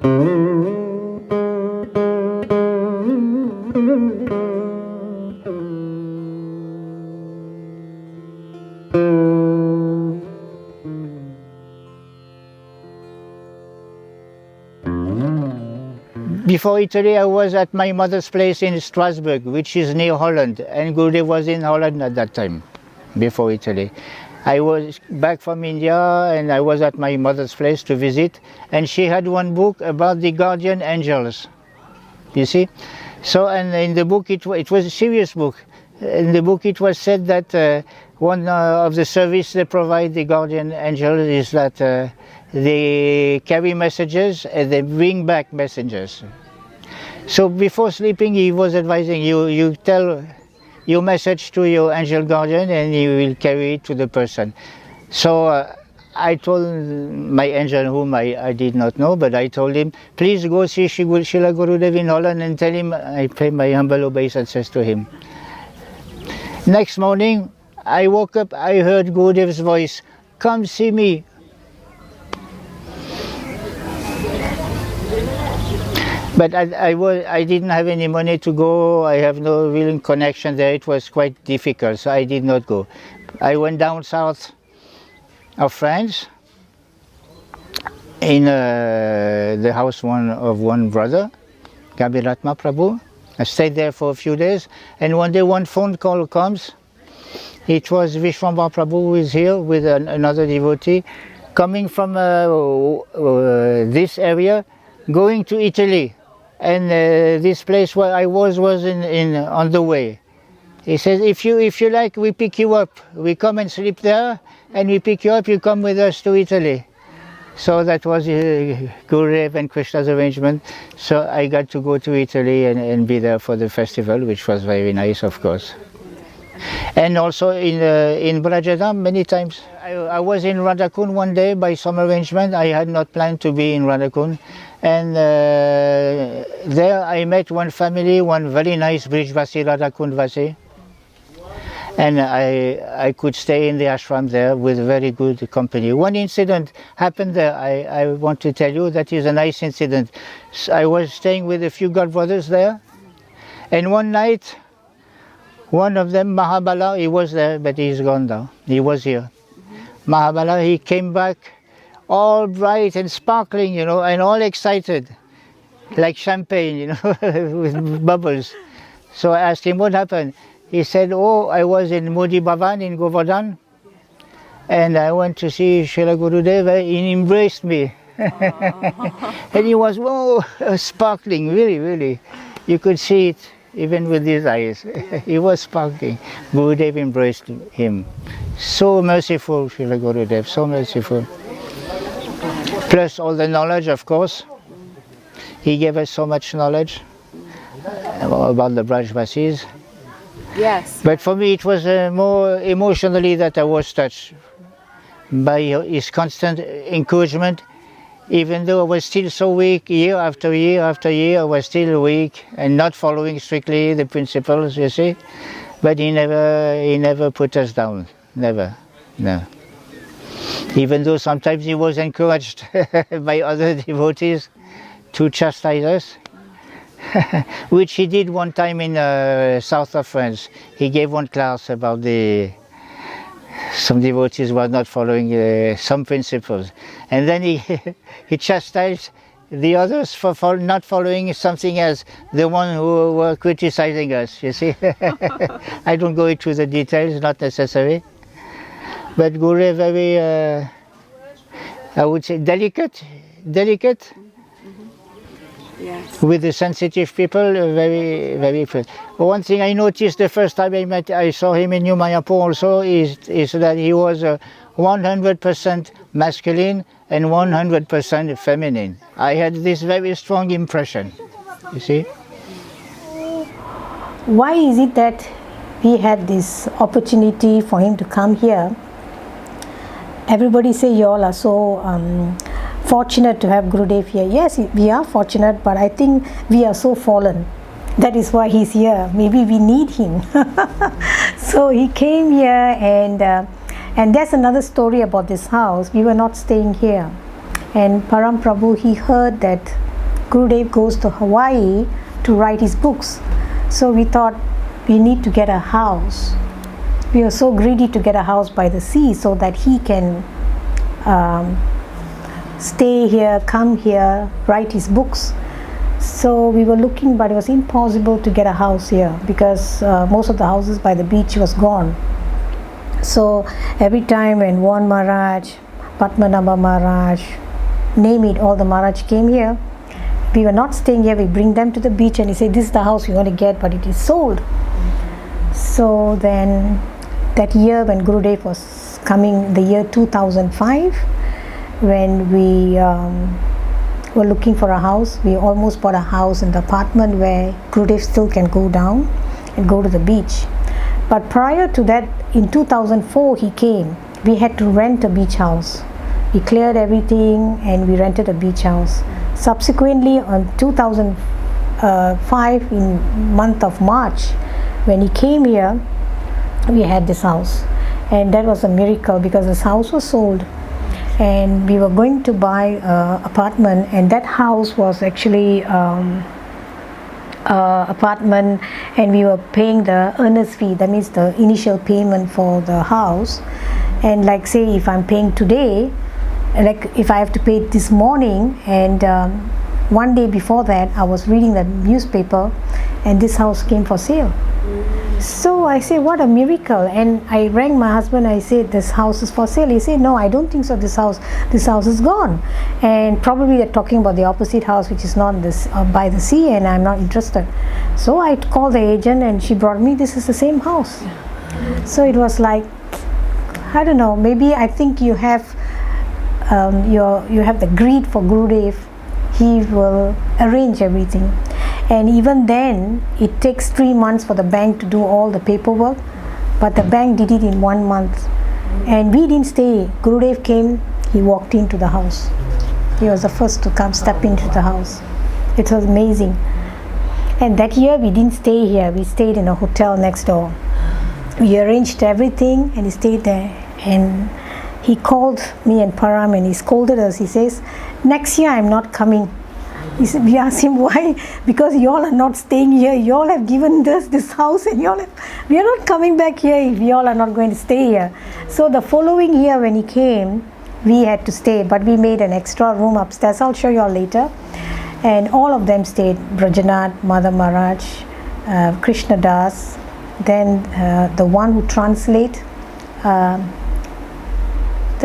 Before Italy, I was at my mother's place in Strasbourg, which is near Holland, and Gurudev was in Holland at that time, before Italy. I was back from India and I was at my mother's place to visit, and she had one book about the guardian angels, you see. So, and in the book, it was a serious book. In the book it was said that one of the service they provide the guardian angels is that they carry messages and they bring back messengers. So before sleeping he was advising you tell your message to your angel guardian and he will carry it to the person. So I told my angel, whom I did not know, but I told him, please go see Srila Gurudeva in Holland and tell him I pay my humble obeisances to him. Next morning I woke up, I heard Gurudev's voice, come see me. But I didn't have any money to go, I have no real connection there, it was quite difficult, so I did not go. I went down south of France, in the house of one brother, Kabiratma Prabhu. I stayed there for a few days, and one day one phone call comes. It was Vishwambhar Prabhu who is here with another devotee, coming from this area, going to Italy. And this place where I was on the way. He says, if you like, we pick you up. We come and sleep there, and we pick you up, you come with us to Italy. So that was Gurudev and Krishna's arrangement. So I got to go to Italy and be there for the festival, which was very nice, of course. And also in Brajadam many times. I was in Radhakund one day by some arrangement. I had not planned to be in Radhakund. And there I met one family, one very nice Brijvasi, Radhakund Vasi. And I could stay in the ashram there with very good company. One incident happened there, I want to tell you, that is a nice incident. I was staying with a few God brothers there, and one night, one of them, Mahabala, he was there, but he's gone now, he was here. Mahabala, he came back all bright and sparkling, you know, and all excited, like champagne, you know, with bubbles. So I asked him what happened. He said, oh, I was in Modi Bhavan in Govardhan, and I went to see Srila Gurudeva, he embraced me. And he was, whoa, sparkling, really, really. You could see it even with his eyes. He was sparkling. Gurudev embraced him. So merciful, Srila Gurudeva, so merciful. Plus all the knowledge, of course. He gave us so much knowledge about the Brajvasis. Yes. But for me it was more emotionally that I was touched by his constant encouragement. Even though I was still so weak, year after year after year, I was still weak and not following strictly the principles, you see. But he never put us down, never, no. Even though sometimes he was encouraged by other devotees to chastise us, which he did one time in south of France. He gave one class about some devotees were not following some principles. And then he chastised the others for not following something else, the one who were criticizing us, you see. I don't go into the details, not necessary. But Guru very, I would say, delicate. Yes. With the sensitive people, very, very. One thing I noticed the first time I saw him in New Mayapur also is that he was 100% masculine and 100% feminine. I had this very strong impression, you see. Why is it that we had this opportunity for him to come here? Everybody say you all are so fortunate to have Gurudev here. Yes, we are fortunate, but I think we are so fallen. That is why he's here. Maybe we need him. So he came here, and there's another story about this house. We were not staying here, and Param Prabhu, he heard that Gurudev goes to Hawaii to write his books. So we thought we need to get a house. We were so greedy to get a house by the sea so that he can stay here, come here, write his books. So we were looking, but it was impossible to get a house here because most of the houses by the beach was gone. So every time when Van Maharaj, Padmanabha Maharaj, name it, all the Maharaj came here, we were not staying here, we bring them to the beach and he said, this is the house we want to get, but it is sold. So then that year when Gurudev was coming, the year 2005, when we were looking for a house, we almost bought a house in the apartment where Gurudev still can go down and go to the beach. But prior to that, in 2004 he came. We had to rent a beach house. We cleared everything and we rented a beach house. Subsequently, on 2005, in month of March, when he came here, we had this house. And that was a miracle because this house was sold. And we were going to buy an apartment, and that house was actually apartment, and we were paying the earnest fee, that means the initial payment for the house. And like say if I'm paying today, like if I have to pay it this morning, and one day before that I was reading the newspaper and this house came for sale. So I say, what a miracle. And I rang my husband, I said, this house is for sale. He said, no, I don't think so, this house is gone. And probably they're talking about the opposite house, which is not this by the sea, and I'm not interested. So I called the agent and she brought me, this is the same house. So it was like, I don't know, maybe I think you have you have the greed for Gurudev. He will arrange everything. And even then, it takes 3 months for the bank to do all the paperwork, but the bank did it in 1 month. And we didn't stay. Gurudev came, he walked into the house. He was the first to come, step into the house. It was amazing. And that year we didn't stay here, we stayed in a hotel next door. We arranged everything and he stayed there. And he called me and Param and he scolded us. He says, next year I'm not coming. He said, we asked him why, because you all are not staying here, you all have given us this house and we are not coming back here if you all are not going to stay here. So the following year when he came, we had to stay, but we made an extra room upstairs. I'll show you all later. And all of them stayed, Brajanath, Mother Maharaj, Krishna Das, then the one who translate, the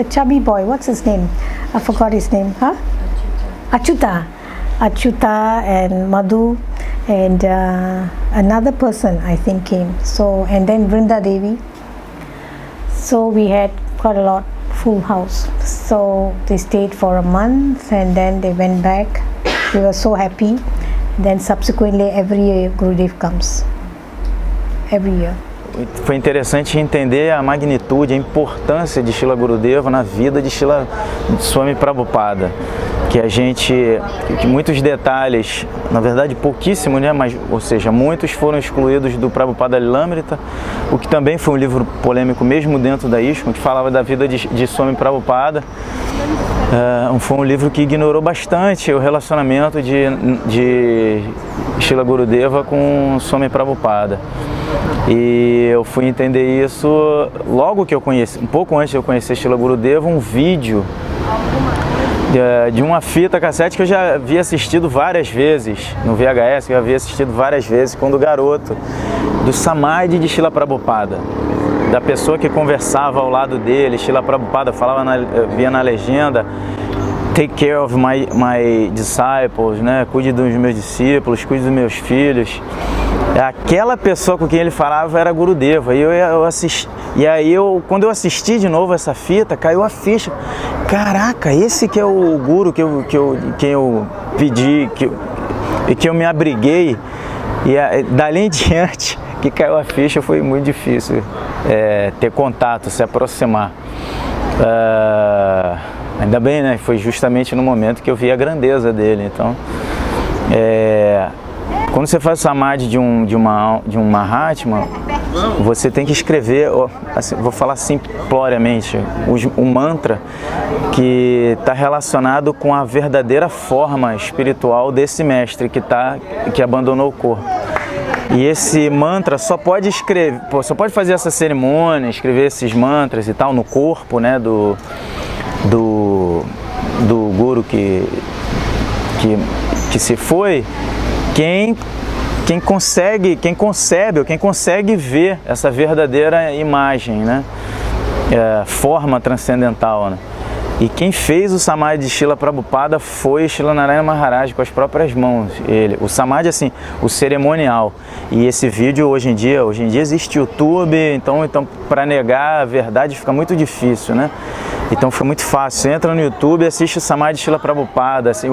chubby boy, what's his name? I forgot his name, huh? Achyuta and Madhu and another person I think came. So, and then Vrinda Devi. So we had quite a lot, full house. So they stayed for a month and then they went back. We were so happy. Then subsequently every year Gurudev comes. Every year. Foi interessante entender a magnitude, a importância de Srila Gurudeva na vida de Srila Swami Prabhupada. Que muitos detalhes, na verdade pouquíssimos, né? Mas, ou seja, muitos foram excluídos do Prabhupada Lilamrita, o que também foi um livro polêmico mesmo dentro da ISKCON, que falava da vida de Swami Prabhupada. Foi um livro que ignorou bastante o relacionamento de Srila Gurudeva com Swami Prabhupada. E eu fui entender isso logo que eu conheci, um pouco antes de eu conhecer Srila Gurudeva, um vídeo de uma fita cassete que eu já havia assistido várias vezes, no VHS, que eu havia assistido várias vezes quando garoto, do Samadhi de Srila Prabhupada, da pessoa que conversava ao lado dele. Srila Prabhupada falava, via na legenda, take care of my disciples, né? Cuide dos meus discípulos, cuide dos meus filhos. Aquela pessoa com quem ele falava era Gurudeva. E aí quando eu assisti de novo essa fita, caiu a ficha. Caraca, esse que é o Guru quem eu pedi, que eu me abriguei. E dali em diante que caiu a ficha, foi muito difícil ter contato, se aproximar. Ainda bem, né? Foi justamente no momento que eu vi a grandeza dele. Então, Quando você faz samadhi de um Mahatma, você tem que escrever, assim, vou falar simploriamente, o mantra que está relacionado com a verdadeira forma espiritual desse mestre que abandonou o corpo. E esse mantra só pode fazer essa cerimônia, escrever esses mantras e tal no corpo, né, do guru que se foi, quem consegue ver essa verdadeira imagem, né? Forma transcendental, né? E quem fez o Samadhi de Srila Prabhupada foi Srila Narayana Maharaj com as próprias mãos. O Samadhi, assim, o cerimonial. E esse vídeo hoje em dia existe YouTube, então para negar a verdade fica muito difícil, né? Então fica muito fácil. Você entra no YouTube e assiste o Samadhi de Srila Prabhupada, assim,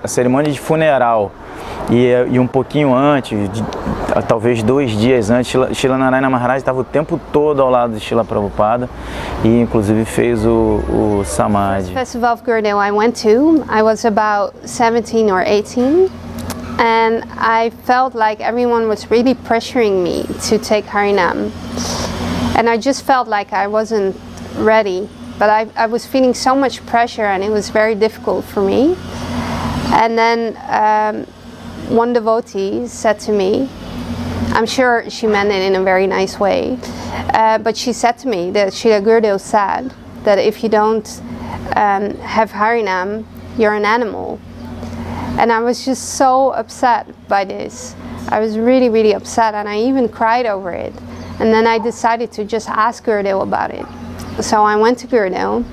a cerimônia de funeral. E um pouquinho antes, talvez 2 dias antes, Srila Narayana Maharaj estava o tempo todo ao lado de Srila Prabhupada e inclusive fez o Samadhi. The festival of Gurudeva I went to, I was about 17 or 18, and I felt like everyone was really pressuring me to take Harinam. And I just felt like I wasn't ready, but I was feeling so much pressure and it was very difficult for me. And then one devotee said to me, I'm sure she meant it in a very nice way, but she said to me that Srila Gurudeva said that if you don't have Harinam, you're an animal. And I was just so upset by this. I was really, really upset, and I even cried over it. And then I decided to just ask Gurudeva about it. So I went to Gurudeva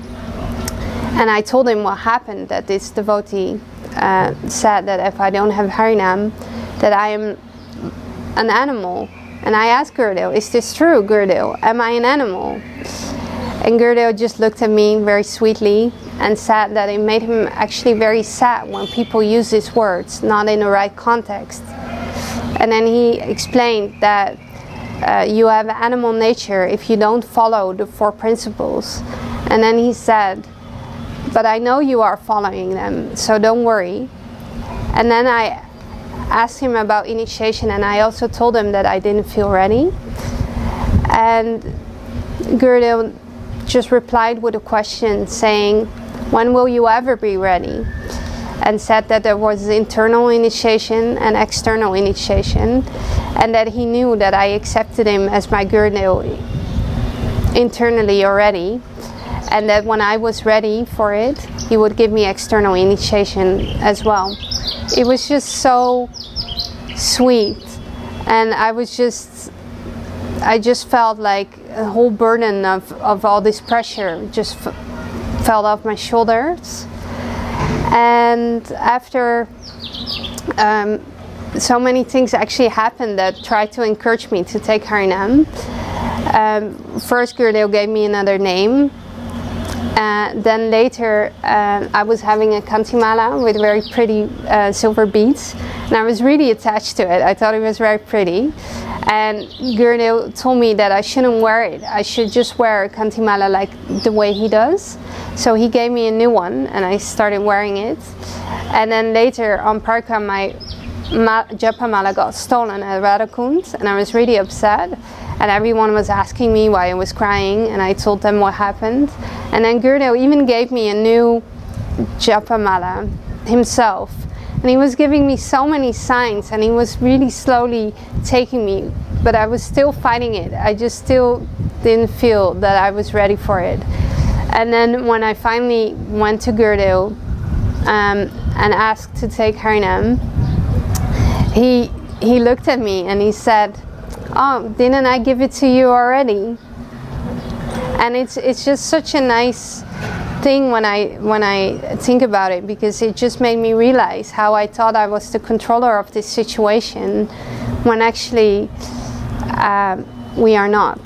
and I told him what happened, that this devotee said that if I don't have Harinam, that I am an animal. And I asked Gurudeva, is this true, Gurudeva? Am I an animal? And Gurudeva just looked at me very sweetly and said that it made him actually very sad when people use these words not in the right context. And then he explained that you have animal nature if you don't follow the 4 principles. And then he said, but I know you are following them, so don't worry. And then I asked him about initiation, and I also told him that I didn't feel ready. And Gurudeva just replied with a question saying, when will you ever be ready? And said that there was internal initiation and external initiation, and that he knew that I accepted him as my Gurudeva internally already, and that when I was ready for it, he would give me external initiation as well. It was just so sweet, and I just felt like a whole burden of all this pressure just fell off my shoulders. And after so many things actually happened that tried to encourage me to take Harinam. First, Gurudeva gave me another name. Then later, I was having a kantimala with very pretty silver beads, and I was really attached to it. I thought it was very pretty. And Gurudeva told me that I shouldn't wear it. I should just wear a kantimala like the way he does. So he gave me a new one, and I started wearing it. And then later on Parka, my japa mala got stolen at Radhakund, and I was really upset. And everyone was asking me why I was crying, and I told them what happened. And then Gurudeva even gave me a new japa mala himself. And he was giving me so many signs, and he was really slowly taking me, but I was still fighting it. I just still didn't feel that I was ready for it. And then when I finally went to Gurudeva and asked to take Harinam, he looked at me and he said, oh, didn't I give it to you already? And it's just such a nice thing when I think about it, because it just made me realize how I thought I was the controller of this situation when actually we are not.